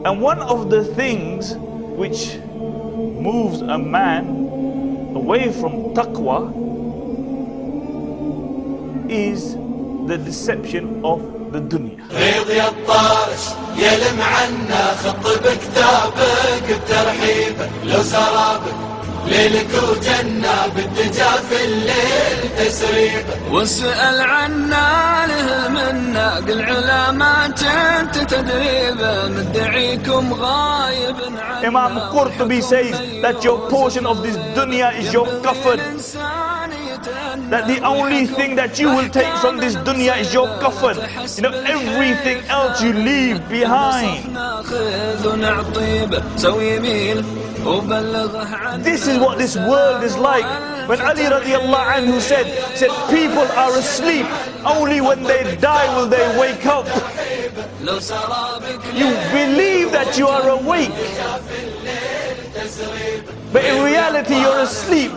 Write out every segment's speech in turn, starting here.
And one of the things which moves a man away from taqwa is the deception of the dunya. ريض يا الطارش يلم عنا خط بكتابك بترحيبه لو سرابك ليلك وجنة بالدجا في الليل تسريبه واسأل عنا له منا قل علامات انت تدريبه مدعيكم غايب عنا. Imam Qurtubi says that your portion of this dunya is your kafan. That the only thing that you will take from this dunya is your kafan. You know, everything else you leave behind. This is what this world is like. When Ali radiallahu anhu said people are asleep, only when they die will they wake up. You believe that you are awake, but in reality you're asleep.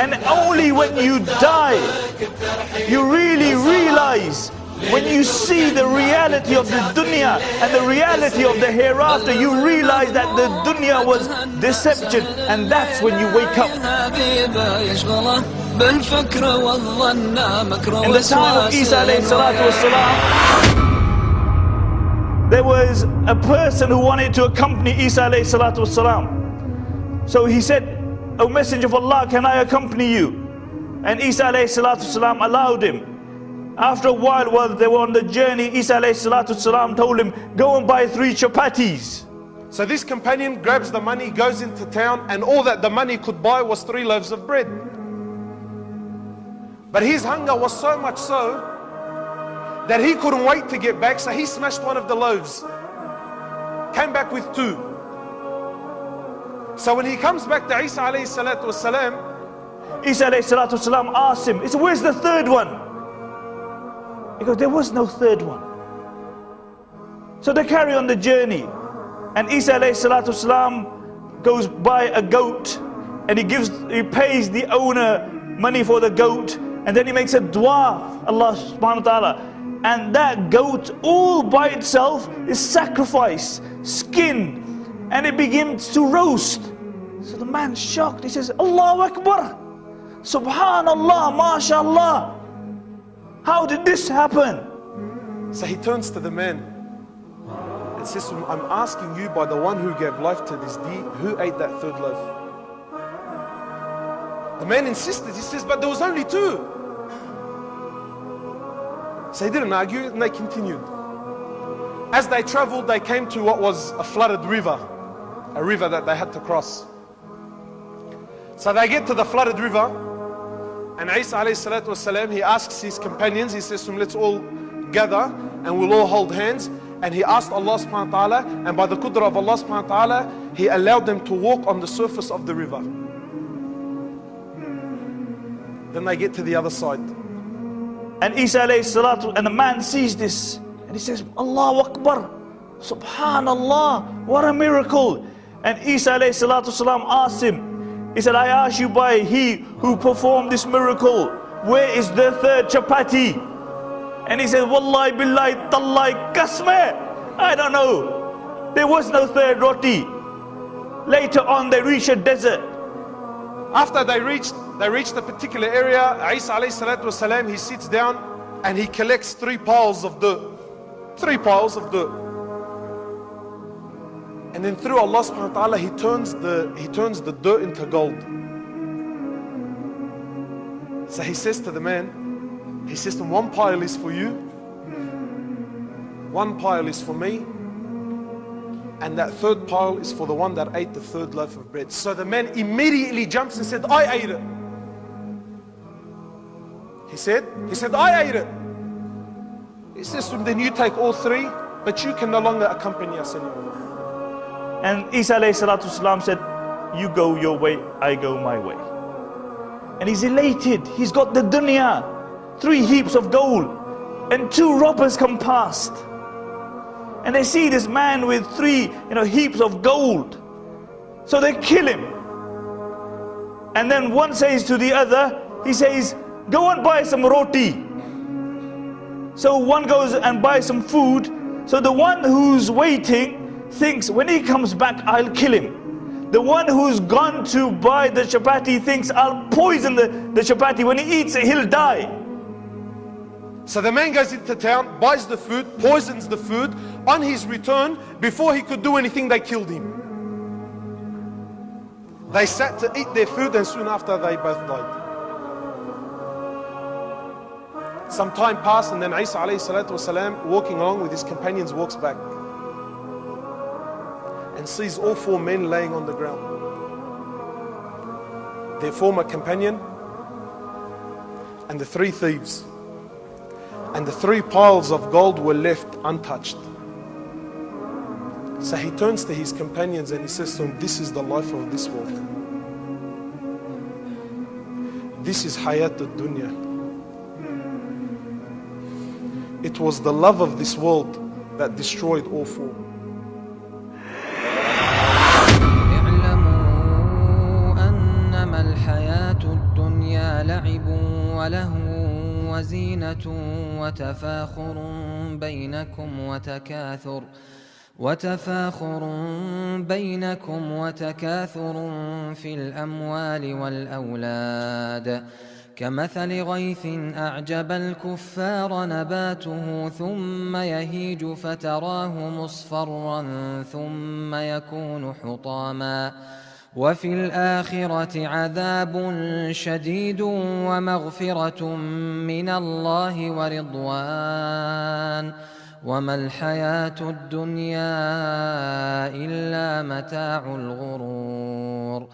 And only when you die, you really realize, when you see the reality of the dunya and the reality of the hereafter, you realize that the dunya was deception, and that's when you wake up. In the time of Isa alayhi salatu wasalam, there was a person who wanted to accompany Isa alayhi salatu wasalam. So he said, "O Messenger of Allah, can I accompany you?" And Isa alayhi salatu wasalam allowed him. After a while, while they were on the journey, Isa alayhi salatu wasalam told him, "Go and buy 3 chapatis." So this companion grabs the money, goes into town, and all that the money could buy was 3 loaves of bread. But his hunger was so much so that he couldn't wait to get back, so he smashed one of the loaves, came back with 2. So when he comes back to Isa alayhi salatu wasalam, Isa alayhi salatu wasalam asked him, he said, "Where's the 3rd one?" Because there was no 3rd one. So they carry on the journey, and Isa alayhi salatu wasalam goes buy a goat, and he pays the owner money for the goat, and then he makes a dua, Allah subhanahu wa ta'ala, and that goat all by itself is sacrificed, skinned, and it begins to roast. So the man's shocked. He says, "Allahu Akbar, Subhanallah, MashaAllah. How did this happen?" so he turns to the man and says, "I'm asking you by the one who gave life to this deed, who ate that 3rd loaf?" The man insisted. He says, "But there was only 2. So he didn't argue, and they continued. As they traveled, they came to what was a flooded river, a river that they had to cross. So they get to the flooded river, and Isa alayhi salatu wasalam, he asks his companions, he says to them, "Let's all gather and we'll all hold hands." And he asked Allah subhanahu wa ta'ala, and by the qudra of Allah subhanahu wa ta'ala, he allowed them to walk on the surface of the river. Then they get to the other side. And Isa alayhi salatu, and the man sees this, and he says, "Allahu Akbar, Subhanallah, what a miracle." And Isa alayhi salatu salam asked him, he said, "I ask you by he who performed this miracle, where is the 3rd chapati?" And he said, "Wallahi billahi tallahi kasme, I don't know. There was no 3rd roti." Later on they reached a desert. After they reached a particular area, Isa alayhi salatu wasalam, he sits down and he collects 3 piles of dirt. 3 piles of dirt. And then through Allah subhanahu wa ta'ala, he turns the dirt into gold. So he says to the man, he says to him, "1 pile is for you, 1 pile is for me, and that 3rd pile is for the one that ate the 3rd loaf of bread." So the man immediately jumps and said, "I ate it." He said, "I ate it." He says to him, "Then you take all 3, but you can no longer accompany us anymore." And Isa alayhi salatu wasalam said, "You go your way, I go my way." And he's elated. He's got the dunya, 3 heaps of gold, and 2 robbers come past, and they see this man with 3 heaps of gold. So they kill him. And then one says to the other, he says, "Go and buy some roti." So one goes and buys some food. So the one who's waiting thinks when he comes back, I'll kill him. The one who's gone to buy the chapati thinks, I'll poison the chapati. When he eats it, he'll die. So the man goes into town, buys the food, poisons the food. On his return, before he could do anything, they killed him. They sat to eat their food, and soon after they both died. Some time passed, and then Isa alayhi salatu wasalam, walking along with his companions, walks back and sees all four men laying on the ground. Their former companion and the three thieves. And the three piles of gold were left untouched. So he turns to his companions and he says to them, this is the life of this world. This is hayat ad-dunya. It was the love of this world that destroyed all four. وزينة وتفاخر بينكم وتكاثر في الأموال والأولاد كمثل غيث أعجب الكفار نباته ثم يهيج فتراه مصفرا ثم يكون حطاما وفي الآخرة عذاب شديد ومغفرة من الله ورضوان وما الحياة الدنيا إلا متاع الغرور.